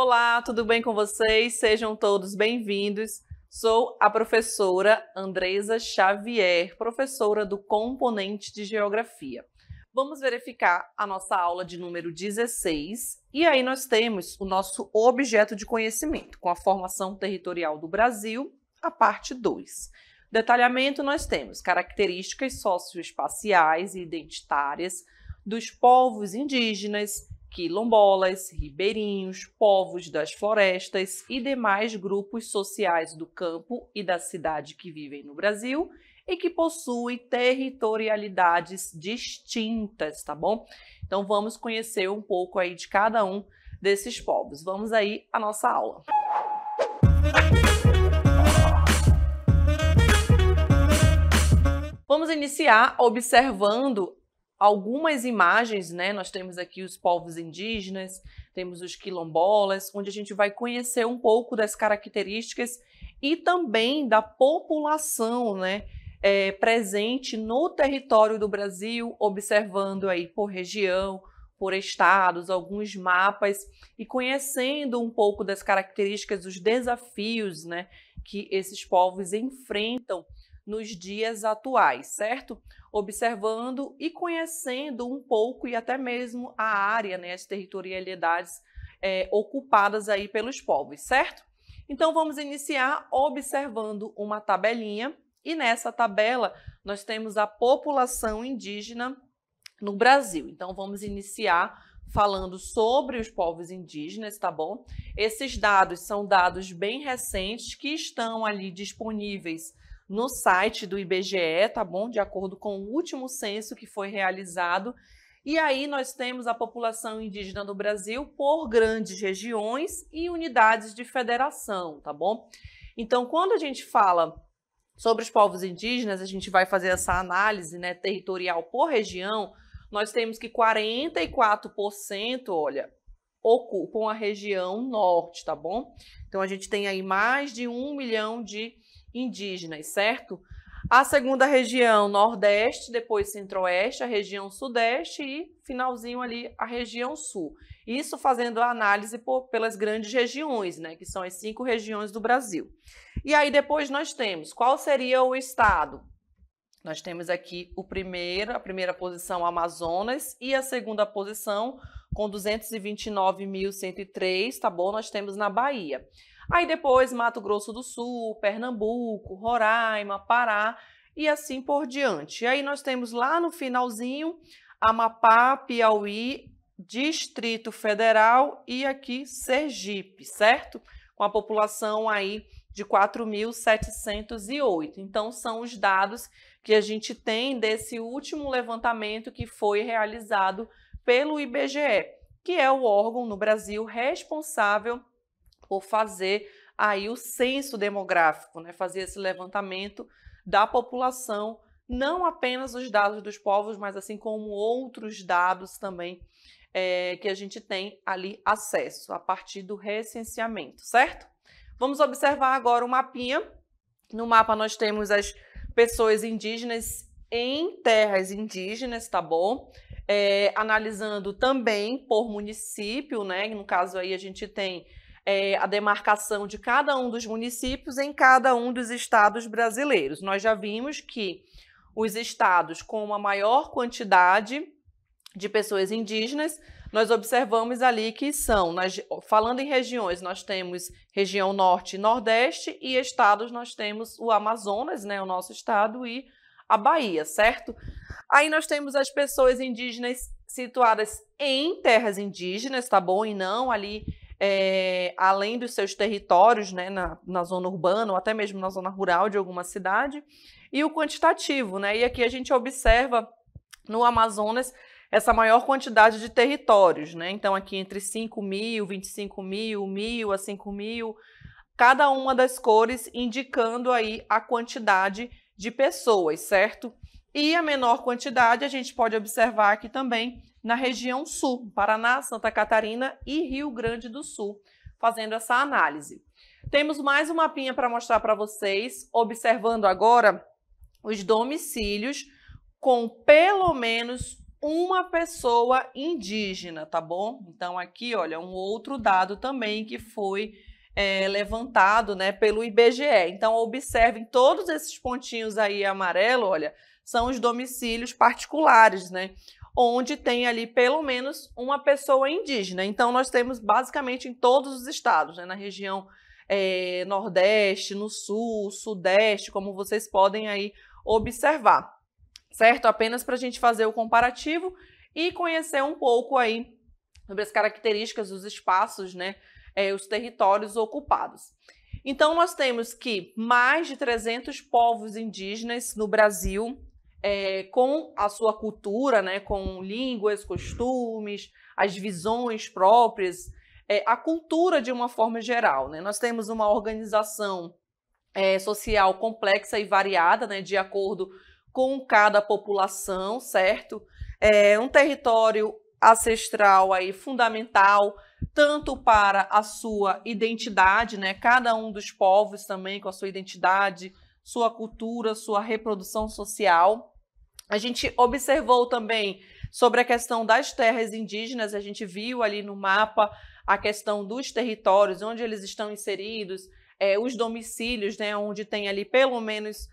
Olá, tudo bem com vocês? Sejam todos bem-vindos. Sou a professora Andresa Xavier, professora do componente de Geografia. Vamos verificar a nossa aula de número 16 e aí nós temos o nosso objeto de conhecimento, com a formação territorial do Brasil, a parte 2. Detalhamento, nós temos características socioespaciais e identitárias dos povos indígenas, quilombolas, ribeirinhos, povos das florestas e demais grupos sociais do campo e da cidade que vivem no Brasil e que possuem territorialidades distintas, tá bom? Então vamos conhecer um pouco aí de cada um desses povos. Vamos aí à nossa aula. Vamos iniciar observando algumas imagens, né? Nós temos aqui os povos indígenas, temos os quilombolas, onde a gente vai conhecer um pouco das características e também da população, né? Presente no território do Brasil, observando aí por região, por estados, alguns mapas e conhecendo um pouco das características, dos desafios, né? Que esses povos enfrentam nos dias atuais, certo? Observando e conhecendo um pouco e até mesmo a área, né, as territorialidades ocupadas aí pelos povos, certo? Então vamos iniciar observando uma tabelinha e nessa tabela nós temos a população indígena no Brasil. Então vamos iniciar falando sobre os povos indígenas, tá bom? Esses dados são dados bem recentes que estão ali disponíveis no site do IBGE, tá bom? De acordo com o último censo que foi realizado. E aí nós temos a população indígena do Brasil por grandes regiões e unidades de federação, tá bom? Então, quando a gente fala sobre os povos indígenas, a gente vai fazer essa análise, né, territorial por região, nós temos que 44%, olha, ocupam a região norte, tá bom? Então, a gente tem aí mais de 1 milhão de indígenas, certo? A segunda região, Nordeste, depois Centro-Oeste, a região Sudeste e, finalzinho ali, a região Sul. Isso fazendo a análise pelas grandes regiões, né? Que são as 5 regiões do Brasil. E aí depois nós temos, qual seria o estado? Nós temos aqui a primeira posição, Amazonas, e a segunda posição, com 229.103, tá bom? Nós temos na Bahia. Aí depois Mato Grosso do Sul, Pernambuco, Roraima, Pará e assim por diante. E aí nós temos lá no finalzinho Amapá, Piauí, Distrito Federal e aqui Sergipe, certo? Com a população aí de 4.708. Então são os dados que a gente tem desse último levantamento que foi realizado pelo IBGE, que é o órgão no Brasil responsável por fazer aí o censo demográfico, né? Fazer esse levantamento da população, não apenas os dados dos povos, mas assim como outros dados também que a gente tem ali acesso a partir do recenseamento, certo? Vamos observar agora o mapinha. No mapa nós temos as pessoas indígenas em terras indígenas, tá bom? Analisando também por município, né? No caso aí a gente tem a demarcação de cada um dos municípios em cada um dos estados brasileiros. Nós já vimos que os estados com a maior quantidade de pessoas indígenas, nós observamos ali que são, falando em regiões, nós temos região norte e nordeste, e estados nós temos o Amazonas, né, o nosso estado, e a Bahia, certo? Aí nós temos as pessoas indígenas situadas em terras indígenas, tá bom? E não ali além dos seus territórios, né, na zona urbana ou até mesmo na zona rural de alguma cidade, e o quantitativo, né? E aqui a gente observa no Amazonas essa maior quantidade de territórios, né? Então aqui entre 5.000, 25.000, 1.000 a 5.000, cada uma das cores indicando aí a quantidade de pessoas, certo? E a menor quantidade a gente pode observar aqui também na região sul, Paraná, Santa Catarina e Rio Grande do Sul, fazendo essa análise. Temos mais um mapinha para mostrar para vocês, observando agora os domicílios com pelo menos uma pessoa indígena, tá bom? Então, aqui, olha, um outro dado também que foi levantado, né, pelo IBGE. Então, observem todos esses pontinhos aí amarelo, olha, são os domicílios particulares, né, onde tem ali pelo menos uma pessoa indígena. Então, nós temos basicamente em todos os estados, né, na região Nordeste, no Sul, Sudeste, como vocês podem aí observar, certo? Apenas para a gente fazer o comparativo e conhecer um pouco aí sobre as características dos espaços, né, os territórios ocupados. Então, nós temos que mais de 300 povos indígenas no Brasil, com a sua cultura, né, com línguas, costumes, as visões próprias, a cultura de uma forma geral, né? Nós temos uma organização social complexa e variada, né, de acordo com cada população, certo? Um território ancestral aí fundamental, tanto para a sua identidade, né? Cada um dos povos também com a sua identidade, sua cultura, sua reprodução social. A gente observou também sobre a questão das terras indígenas, a gente viu ali no mapa a questão dos territórios, onde eles estão inseridos, os domicílios, né? Onde tem ali pelo menos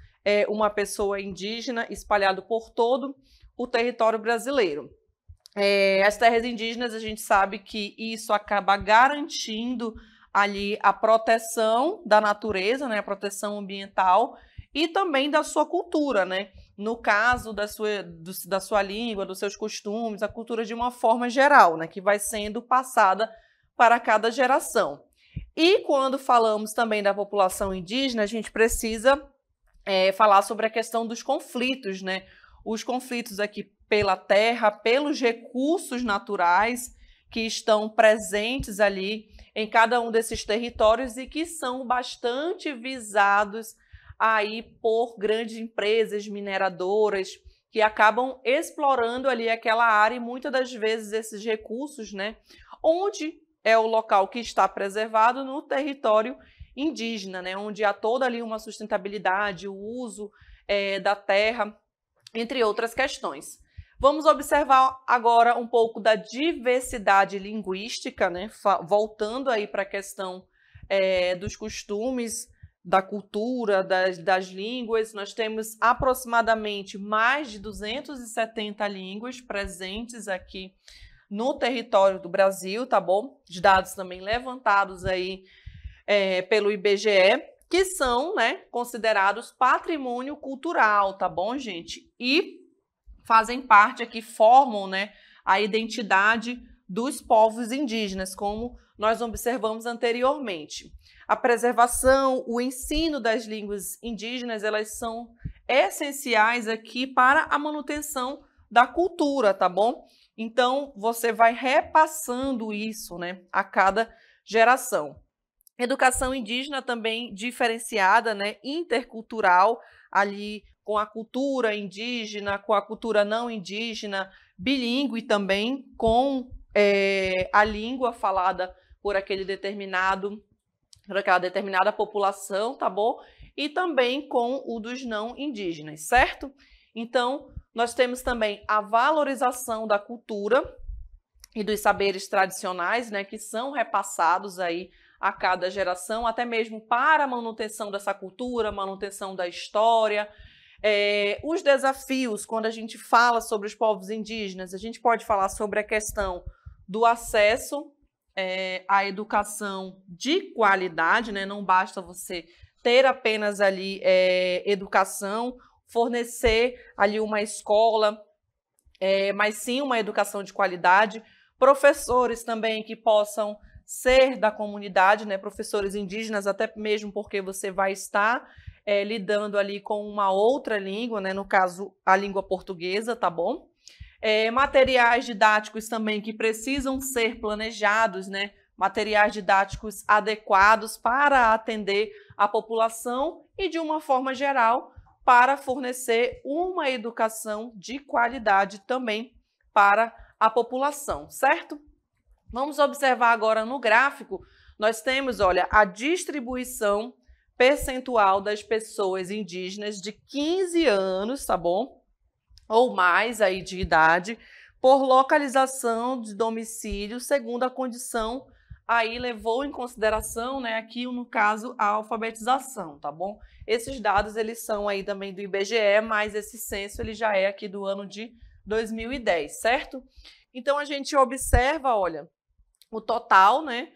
uma pessoa indígena espalhado por todo o território brasileiro. As terras indígenas, a gente sabe que isso acaba garantindo ali a proteção da natureza, né, a proteção ambiental e também da sua cultura, né? No caso da sua língua, dos seus costumes, a cultura de uma forma geral, né, que vai sendo passada para cada geração. E quando falamos também da população indígena, a gente precisa falar sobre a questão dos conflitos, né? Os conflitos aqui pela terra, pelos recursos naturais que estão presentes ali em cada um desses territórios e que são bastante visados aí por grandes empresas mineradoras que acabam explorando ali aquela área e muitas das vezes esses recursos, né? Onde é o local que está preservado no território indígena, né? Onde há toda ali uma sustentabilidade, o uso da terra, entre outras questões. Vamos observar agora um pouco da diversidade linguística, né? Voltando aí para a questão dos costumes, da cultura, das línguas. Nós temos aproximadamente mais de 270 línguas presentes aqui no território do Brasil, tá bom? Os dados também levantados aí pelo IBGE, que são, né, considerados patrimônio cultural, tá bom, gente? E fazem parte aqui, formam, né, a identidade dos povos indígenas, como nós observamos anteriormente. A preservação, o ensino das línguas indígenas, elas são essenciais aqui para a manutenção da cultura, tá bom? Então, você vai repassando isso, né, a cada geração. Educação indígena também diferenciada, né, intercultural, ali com a cultura indígena, com a cultura não indígena, bilíngue também, com a língua falada por aquela determinada população, tá bom? E também com o dos não indígenas, certo? Então, nós temos também a valorização da cultura e dos saberes tradicionais, né, que são repassados aí a cada geração, até mesmo para a manutenção dessa cultura, manutenção da história. Os desafios, quando a gente fala sobre os povos indígenas, a gente pode falar sobre a questão do acesso à educação de qualidade, né? Não basta você ter apenas ali educação, fornecer ali uma escola, mas sim uma educação de qualidade, professores também que possam ser da comunidade, né? Professores indígenas, até mesmo porque você vai estar lidando ali com uma outra língua, né? No caso, a língua portuguesa, tá bom? Materiais didáticos também que precisam ser planejados, né? Materiais didáticos adequados para atender a população e, de uma forma geral, para fornecer uma educação de qualidade também para a população, certo? Vamos observar agora no gráfico, nós temos, olha, a distribuição percentual das pessoas indígenas de 15 anos, tá bom? Ou mais aí de idade, por localização de domicílio, segundo a condição, aí levou em consideração, né, aqui no caso, a alfabetização, tá bom? Esses dados, eles são aí também do IBGE, mas esse censo, ele já é aqui do ano de 2010, certo? Então, a gente observa, olha, o total, né,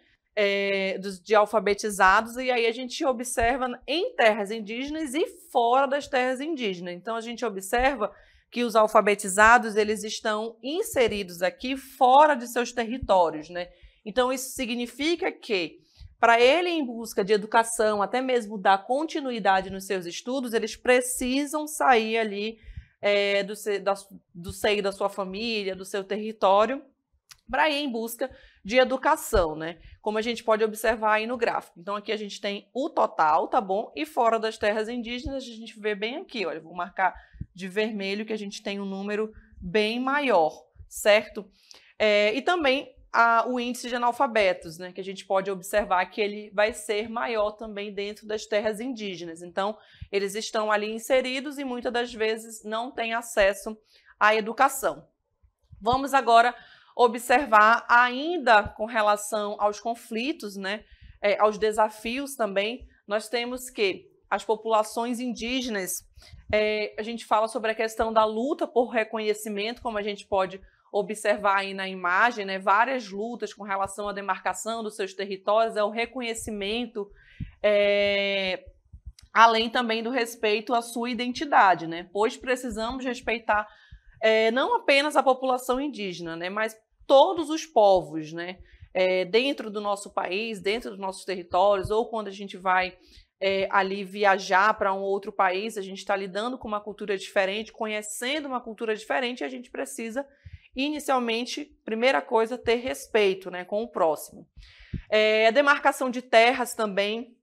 de alfabetizados, e aí a gente observa em terras indígenas e fora das terras indígenas. Então, a gente observa que os alfabetizados, eles estão inseridos aqui fora de seus territórios, né? Então, isso significa que, para ele em busca de educação, até mesmo dar continuidade nos seus estudos, eles precisam sair ali do seio da sua família, do seu território, para ir em busca de educação, né? Como a gente pode observar aí no gráfico. Então, aqui a gente tem o total, tá bom? E fora das terras indígenas, a gente vê bem aqui, olha, vou marcar de vermelho que a gente tem um número bem maior, certo? E também o índice de analfabetos, né? Que a gente pode observar que ele vai ser maior também dentro das terras indígenas. Então, eles estão ali inseridos e muitas das vezes não têm acesso à educação. Vamos agora observar ainda com relação aos conflitos, né, aos desafios também. Nós temos que as populações indígenas, a gente fala sobre a questão da luta por reconhecimento, como a gente pode observar aí na imagem, né, várias lutas com relação à demarcação dos seus territórios, ao reconhecimento, além também do respeito à sua identidade, né, pois precisamos respeitar não apenas a população indígena, né, mas todos os povos, né, dentro do nosso país, dentro dos nossos territórios, ou quando a gente vai ali viajar para um outro país, a gente está lidando com uma cultura diferente, conhecendo uma cultura diferente, e a gente precisa, inicialmente, primeira coisa, ter respeito, né, com o próximo. A demarcação de terras também,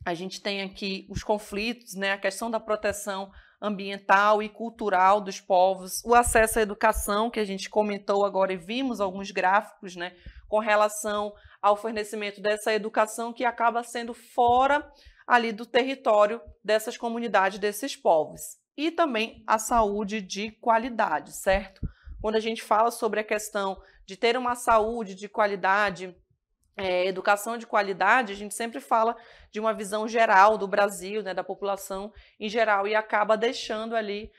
a gente tem aqui os conflitos, né, a questão da proteção ambiental e cultural dos povos, o acesso à educação, que a gente comentou agora e vimos alguns gráficos, né, com relação ao fornecimento dessa educação que acaba sendo fora ali do território dessas comunidades, desses povos. E também a saúde de qualidade, certo? Quando a gente fala sobre a questão de ter uma saúde de qualidade, educação de qualidade, a gente sempre fala de uma visão geral do Brasil, né, da população em geral, e acaba deixando ali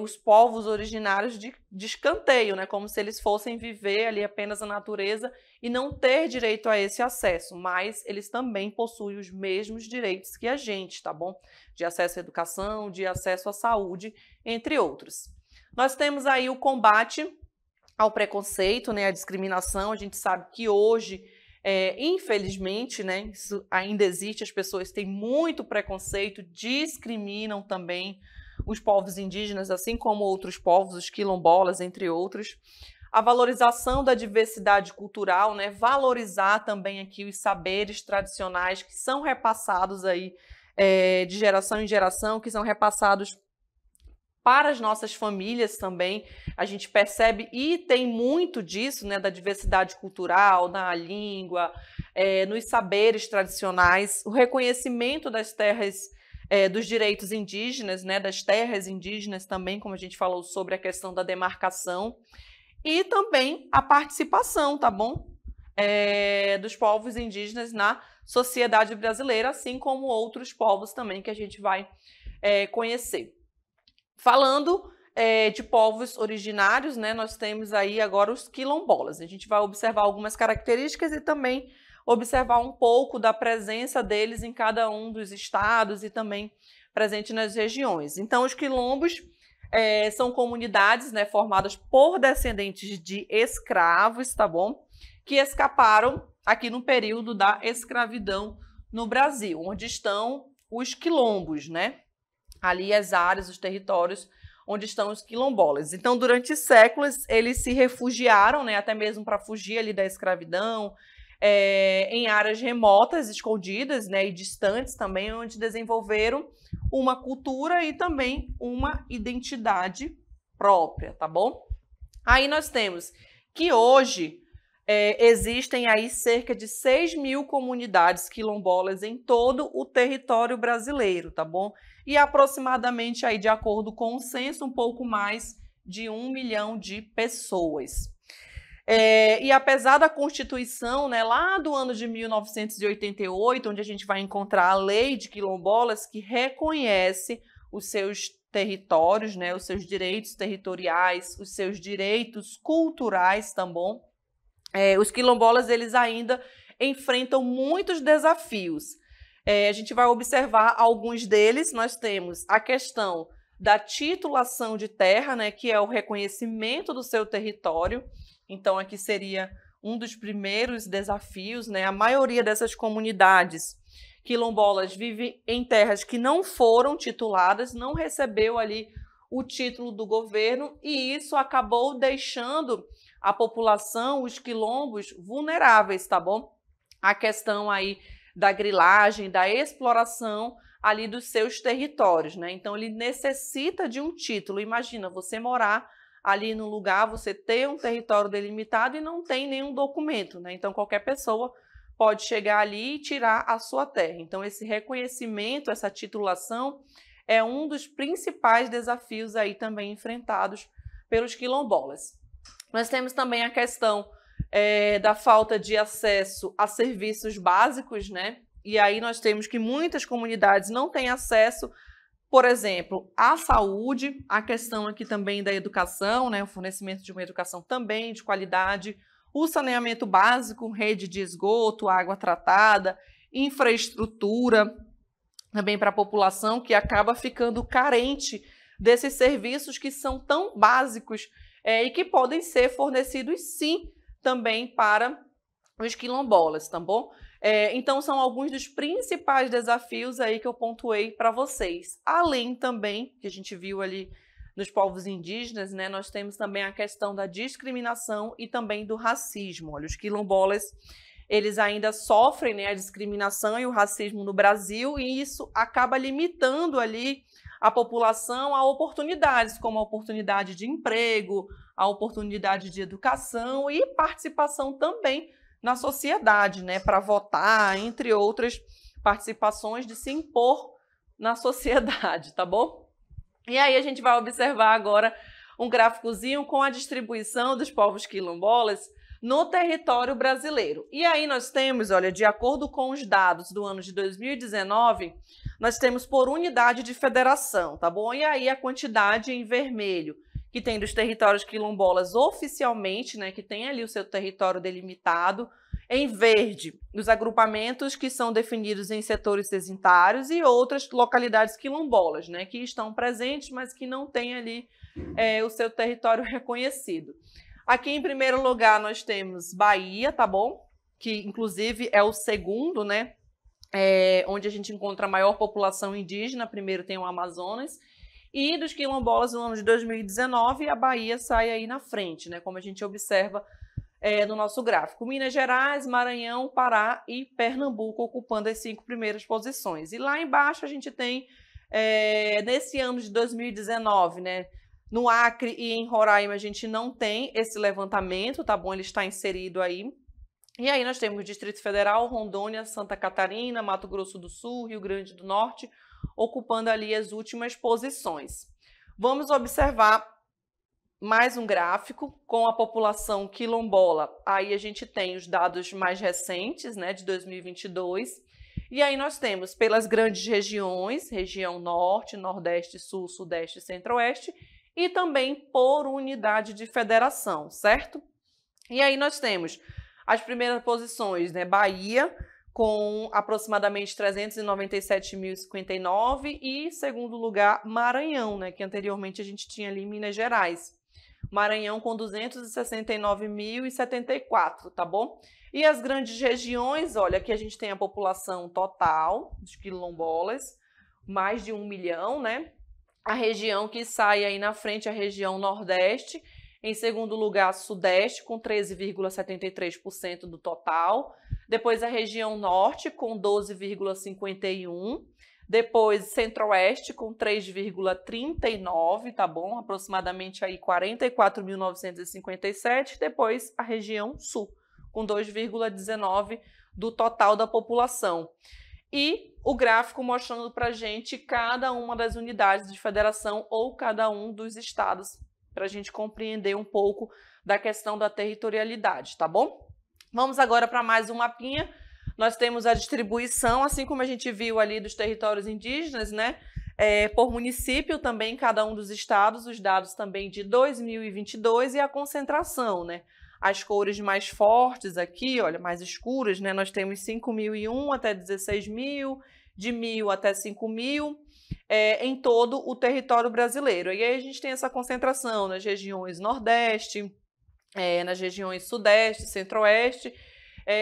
os povos originários de escanteio, né, como se eles fossem viver ali apenas a natureza e não ter direito a esse acesso, mas eles também possuem os mesmos direitos que a gente, tá bom? De acesso à educação, de acesso à saúde, entre outros. Nós temos aí o combate ao preconceito, né, à discriminação. A gente sabe que hoje infelizmente, né, isso ainda existe, as pessoas têm muito preconceito, discriminam também os povos indígenas, assim como outros povos, os quilombolas, entre outros. A valorização da diversidade cultural, né, valorizar também aqui os saberes tradicionais que são repassados aí de geração em geração, que são repassados para as nossas famílias também. A gente percebe e tem muito disso, né, da diversidade cultural, na língua, nos saberes tradicionais, o reconhecimento das terras, dos direitos indígenas, né, das terras indígenas também, como a gente falou sobre a questão da demarcação, e também a participação, tá bom? Dos povos indígenas na sociedade brasileira, assim como outros povos também que a gente vai conhecer. Falando de povos originários, né, nós temos aí agora os quilombolas. A gente vai observar algumas características e também observar um pouco da presença deles em cada um dos estados e também presente nas regiões. Então, os quilombos são comunidades, né, formadas por descendentes de escravos, tá bom? Que escaparam aqui no período da escravidão no Brasil, onde estão os quilombos, né? Ali as áreas, os territórios onde estão os quilombolas. Então, durante séculos, eles se refugiaram, né, até mesmo para fugir ali da escravidão, em áreas remotas, escondidas, né, e distantes também, onde desenvolveram uma cultura e também uma identidade própria, tá bom? Aí nós temos que hoje existem aí cerca de 6.000 comunidades quilombolas em todo o território brasileiro, tá bom? E aproximadamente aí, de acordo com o censo, um pouco mais de 1 milhão de pessoas. E apesar da Constituição, né, lá do ano de 1988, onde a gente vai encontrar a Lei de Quilombolas, que reconhece os seus territórios, né, os seus direitos territoriais, os seus direitos culturais, tá bom? Os quilombolas, eles ainda enfrentam muitos desafios. A gente vai observar alguns deles. Nós temos a questão da titulação de terra, né, que é o reconhecimento do seu território. Então, aqui seria um dos primeiros desafios, né? A maioria dessas comunidades quilombolas vive em terras que não foram tituladas, não recebeu ali o título do governo, e isso acabou deixando a população, os quilombos, vulneráveis, tá bom? A questão aí da grilagem, da exploração ali dos seus territórios, né? Então, ele necessita de um título. Imagina você morar ali no lugar, você ter um território delimitado e não tem nenhum documento, né? Então, qualquer pessoa pode chegar ali e tirar a sua terra. Então, esse reconhecimento, essa titulação é um dos principais desafios aí também enfrentados pelos quilombolas. Nós temos também a questão da falta de acesso a serviços básicos, né? E aí nós temos que muitas comunidades não têm acesso, por exemplo, à saúde, a questão aqui também da educação, né? O fornecimento de uma educação também de qualidade, o saneamento básico, rede de esgoto, água tratada, infraestrutura, também para a população que acaba ficando carente desses serviços que são tão básicos e que podem ser fornecidos, sim, também para os quilombolas, tá bom? Então, são alguns dos principais desafios aí que eu pontuei para vocês. Além também, que a gente viu ali nos povos indígenas, né, nós temos também a questão da discriminação e também do racismo. Olha, os quilombolas, eles ainda sofrem, né, a discriminação e o racismo no Brasil, e isso acaba limitando ali a população a oportunidades, como a oportunidade de emprego, a oportunidade de educação e participação também na sociedade, né, para votar, entre outras participações, de se impor na sociedade, tá bom? E aí a gente vai observar agora um gráficozinho com a distribuição dos povos quilombolas no território brasileiro. E aí nós temos, olha, de acordo com os dados do ano de 2019, nós temos por unidade de federação, tá bom? E aí a quantidade em vermelho que tem dos territórios quilombolas oficialmente, né, que tem ali o seu território delimitado, em verde, os agrupamentos que são definidos em setores cesintários e outras localidades quilombolas, né, que estão presentes, mas que não têm ali o seu território reconhecido. Aqui, em primeiro lugar, nós temos Bahia, tá bom? Que, inclusive, é o segundo, né, onde a gente encontra a maior população indígena. Primeiro tem o Amazonas. E dos quilombolas no ano de 2019, a Bahia sai aí na frente, né? Como a gente observa no nosso gráfico. Minas Gerais, Maranhão, Pará e Pernambuco ocupando as 5 primeiras posições. E lá embaixo a gente tem, nesse ano de 2019, né? No Acre e em Roraima a gente não tem esse levantamento, tá bom? Ele está inserido aí. E aí nós temos Distrito Federal, Rondônia, Santa Catarina, Mato Grosso do Sul, Rio Grande do Norte, ocupando ali as últimas posições. Vamos observar mais um gráfico com a população quilombola. Aí a gente tem os dados mais recentes, né, de 2022. E aí nós temos pelas grandes regiões, região Norte, Nordeste, Sul, Sudeste e Centro-Oeste, e também por unidade de federação, certo? E aí nós temos as primeiras posições, né, Bahia, com aproximadamente 397.059, e segundo lugar, Maranhão, né, que anteriormente a gente tinha ali em Minas Gerais. Maranhão com 269.074, tá bom? E as grandes regiões, olha, aqui a gente tem a população total dos quilombolas, mais de 1 milhão, né? A região que sai aí na frente é a região Nordeste, em segundo lugar, Sudeste, com 13,73% do total. Depois a região Norte, com 12,51%. Depois Centro-Oeste, com 3,39%, tá bom? Aproximadamente aí 44.957. Depois a região Sul, com 2,19% do total da população. E o gráfico mostrando para a gente cada uma das unidades de federação ou cada um dos estados para a gente compreender um pouco da questão da territorialidade, tá bom? Vamos agora para mais um mapinha. Nós temos a distribuição, assim como a gente viu ali dos territórios indígenas, né? Por município também, cada um dos estados, os dados também de 2022 e a concentração, né? As cores mais fortes aqui, olha, mais escuras, né? Nós temos 5.001 até 16.000, de 1.000 até 5.000, em todo o território brasileiro. E aí a gente tem essa concentração nas regiões Nordeste, nas regiões Sudeste, Centro-Oeste,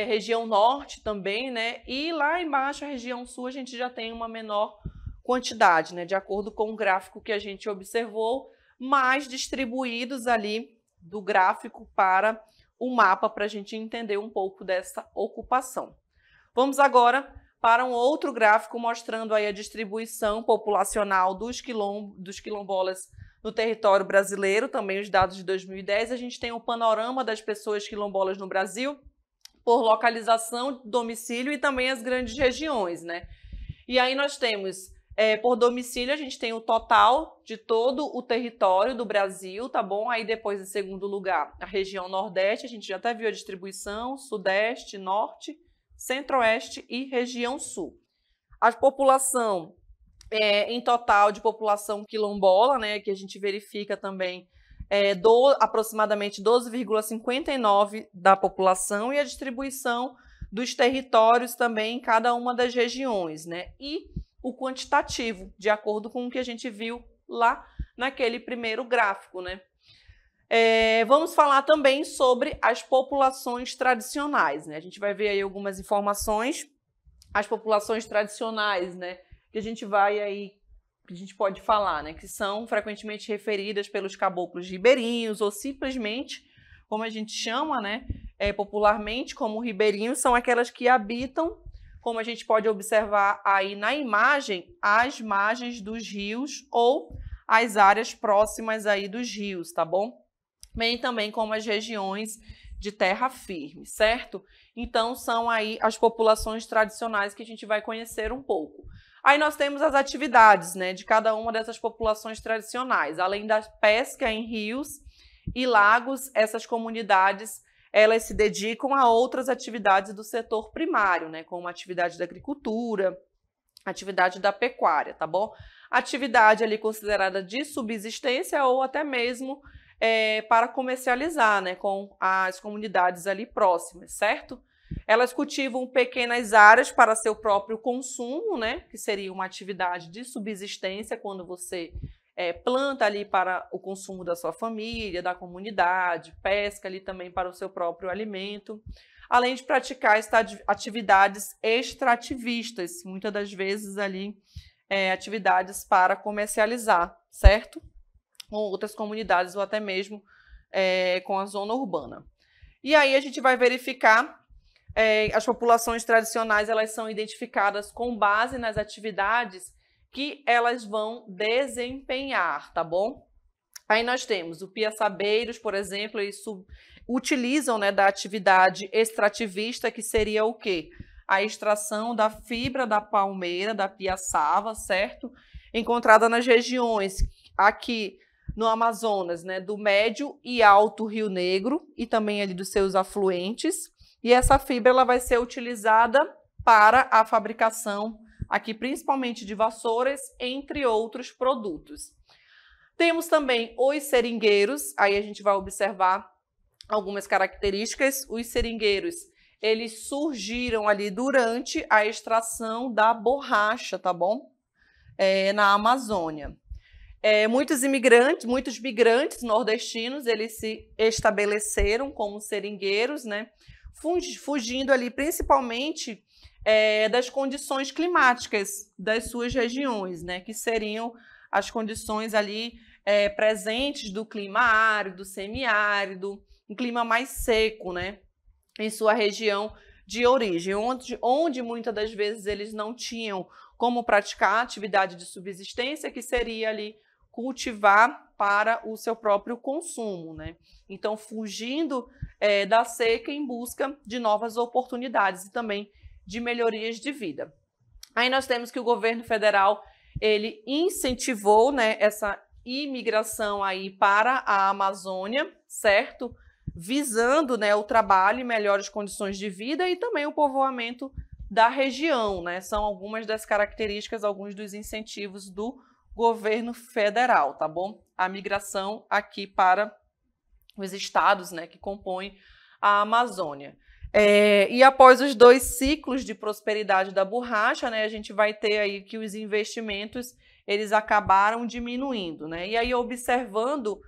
região Norte também, né? E lá embaixo, a região Sul, a gente já tem uma menor quantidade, né? De acordo com o gráfico que a gente observou, mais distribuídos ali do gráfico para o mapa, para a gente entender um pouco dessa ocupação. Vamos agora para um outro gráfico mostrando aí a distribuição populacional dos quilombolas no território brasileiro, também os dados de 2010. A gente tem um panorama das pessoas quilombolas no Brasil por localização, domicílio e também as grandes regiões, né? E aí nós temos, por domicílio, a gente tem o total de todo o território do Brasil, tá bom? Aí depois, em segundo lugar, a região Nordeste, a gente já até viu a distribuição, Sudeste, Norte, Centro-Oeste e região Sul. A população, em total de população quilombola, né, que a gente verifica também, aproximadamente 12,59% da população, e a distribuição dos territórios também em cada uma das regiões, né? E o quantitativo, de acordo com o que a gente viu lá naquele primeiro gráfico, né? Vamos falar também sobre as populações tradicionais, né? A gente vai ver aí algumas informações. As populações tradicionais, né? Que a gente pode falar, né? Que são frequentemente referidas pelos caboclos ribeirinhos ou simplesmente, como a gente chama, né? Popularmente como ribeirinhos, são aquelas que habitam, como a gente pode observar aí na imagem, as margens dos rios ou as áreas próximas aí dos rios, tá bom? Bem também como as regiões de terra firme, certo? Então, são aí as populações tradicionais que a gente vai conhecer um pouco. Aí nós temos as atividades, né, de cada uma dessas populações tradicionais. Além da pesca em rios e lagos, essas comunidades, elas se dedicam a outras atividades do setor primário, né, como a atividade da agricultura, atividade da pecuária, tá bom? Atividade ali considerada de subsistência ou até mesmo para comercializar, né, com as comunidades ali próximas, certo? Elas cultivam pequenas áreas para seu próprio consumo, né, que seria uma atividade de subsistência quando você planta ali para o consumo da sua família, da comunidade, pesca ali também para o seu próprio alimento, além de praticar atividades extrativistas, muitas das vezes ali atividades para comercializar, certo? Com outras comunidades ou até mesmo com a zona urbana. E aí a gente vai verificar as populações tradicionais, elas são identificadas com base nas atividades que elas vão desempenhar, tá bom? Aí nós temos o piaçabeiros, por exemplo, eles utilizam, né, da atividade extrativista, que seria o quê? A extração da fibra da palmeira, da piaçava, certo? Encontrada nas regiões aqui no Amazonas, né, do Médio e Alto Rio Negro e também ali dos seus afluentes. E essa fibra ela vai ser utilizada para a fabricação aqui principalmente de vassouras, entre outros produtos. Temos também os seringueiros, aí a gente vai observar algumas características. Os seringueiros, eles surgiram ali durante a extração da borracha, tá bom? Na Amazônia. Muitos migrantes nordestinos, eles se estabeleceram como seringueiros, né? Fugindo ali principalmente das condições climáticas das suas regiões, né? Que seriam as condições ali presentes do clima árido, semiárido, um clima mais seco, né? Em sua região de origem, onde muitas das vezes eles não tinham como praticar atividade de subsistência, que seria ali cultivar para o seu próprio consumo, né? Então, fugindo da seca em busca de novas oportunidades e também de melhorias de vida. Aí nós temos que o governo federal, ele incentivou, né, essa imigração aí para a Amazônia, certo? Visando, né, o trabalho e melhores condições de vida e também o povoamento da região, né? São algumas das características, alguns dos incentivos do governo federal, tá bom? A migração aqui para os estados, né, que compõem a Amazônia. E após os 2 ciclos de prosperidade da borracha, né, a gente vai ter aí que os investimentos eles acabaram diminuindo, né? E aí, observando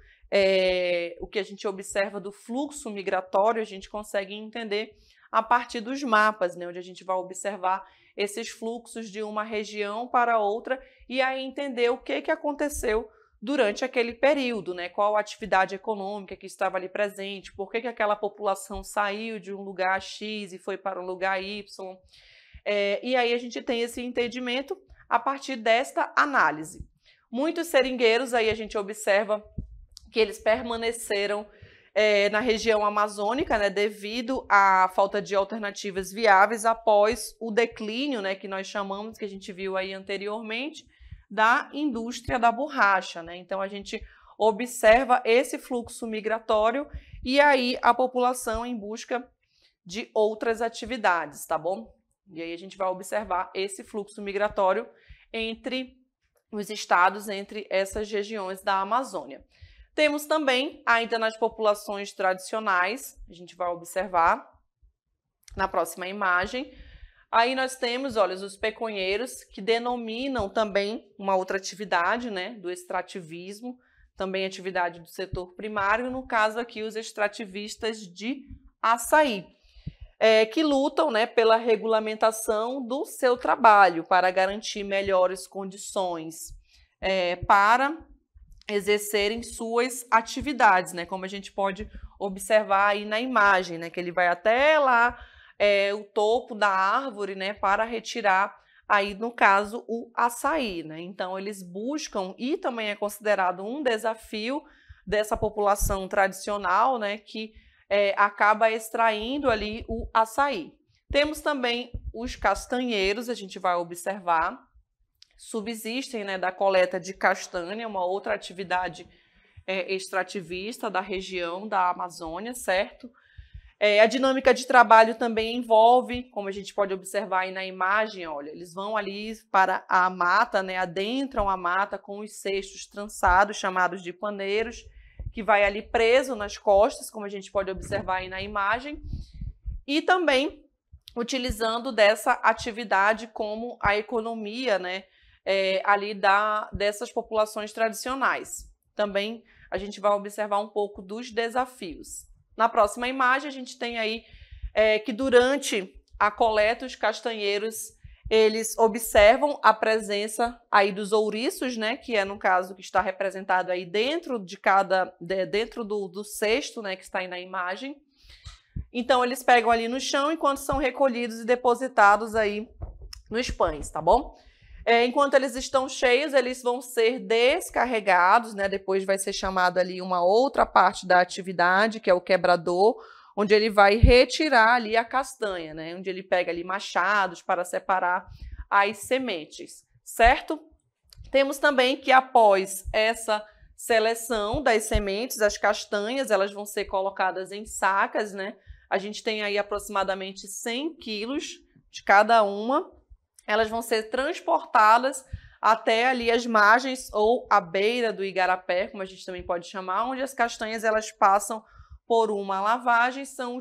o que a gente observa do fluxo migratório, a gente consegue entender a partir dos mapas, né, onde a gente vai observar esses fluxos de uma região para outra e aí entender o que aconteceu durante aquele período, né? Qual a atividade econômica que estava ali presente, por que aquela população saiu de um lugar X e foi para um lugar Y. E aí a gente tem esse entendimento a partir desta análise. Muitos seringueiros, aí a gente observa que eles permaneceram na região amazônica, né, devido à falta de alternativas viáveis após o declínio, né, que nós chamamos, que a gente viu aí anteriormente, da indústria da borracha, né? Então a gente observa esse fluxo migratório e aí a população em busca de outras atividades, tá bom? E aí a gente vai observar esse fluxo migratório entre os estados, entre essas regiões da Amazônia. Temos também, ainda nas populações tradicionais, a gente vai observar na próxima imagem. Aí nós temos, olha, os peconheiros, que denominam também uma outra atividade, né, do extrativismo, também atividade do setor primário, no caso aqui os extrativistas de açaí, que lutam, né, pela regulamentação do seu trabalho para garantir melhores condições para exercerem suas atividades, né, como a gente pode observar aí na imagem, né, que ele vai até lá o topo da árvore, né, para retirar aí, no caso, o açaí, né? Então, eles buscam, e também é considerado um desafio dessa população tradicional, né, que acaba extraindo ali o açaí. Temos também os castanheiros, a gente vai observar, subsistem, né, da coleta de castanha, uma outra atividade extrativista da região da Amazônia, certo? A dinâmica de trabalho também envolve, como a gente pode observar aí na imagem, olha, eles vão ali para a mata, né, adentram a mata com os cestos trançados, chamados de paneiros, que vai ali preso nas costas, como a gente pode observar aí na imagem, e também utilizando dessa atividade como a economia, né, ali dessas populações tradicionais. Também a gente vai observar um pouco dos desafios. Na próxima imagem, a gente tem aí que durante a coleta, os castanheiros, eles observam a presença aí dos ouriços, né, que é, no caso, que está representado aí dentro do cesto, né, que está aí na imagem. Então, eles pegam ali no chão enquanto são recolhidos e depositados aí nos pães, tá bom? Enquanto eles estão cheios, eles vão ser descarregados, né? Depois vai ser chamado ali uma outra parte da atividade, que é o quebrador, onde ele vai retirar ali a castanha, né? Onde ele pega ali machados para separar as sementes, certo? Temos também que após essa seleção das sementes, as castanhas, elas vão ser colocadas em sacas, né? A gente tem aí aproximadamente 100 quilos de cada uma. Elas vão ser transportadas até ali as margens ou a beira do igarapé, como a gente também pode chamar, onde as castanhas elas passam por uma lavagem, são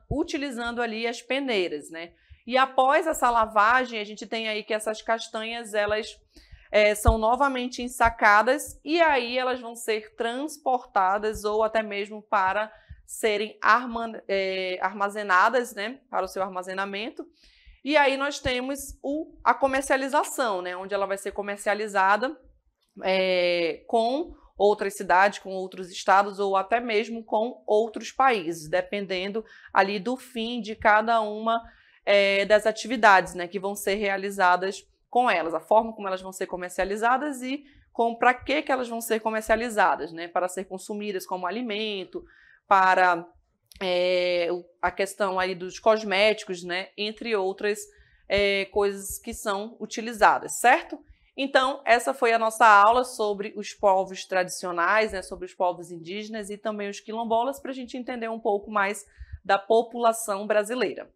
utilizando ali as peneiras, né? E após essa lavagem, a gente tem aí que essas castanhas elas são novamente ensacadas e aí elas vão ser transportadas ou até mesmo para serem armazenadas, né? Para o seu armazenamento. E aí nós temos a comercialização, né, onde ela vai ser comercializada com outras cidades, com outros estados ou até mesmo com outros países, dependendo ali do fim de cada uma das atividades, né, que vão ser realizadas com elas, a forma como elas vão ser comercializadas e para que elas vão ser comercializadas, né, para ser consumidas como alimento, para a questão aí dos cosméticos, né, entre outras coisas que são utilizadas, certo? Então, essa foi a nossa aula sobre os povos tradicionais, né, sobre os povos indígenas e também os quilombolas, para a gente entender um pouco mais da população brasileira.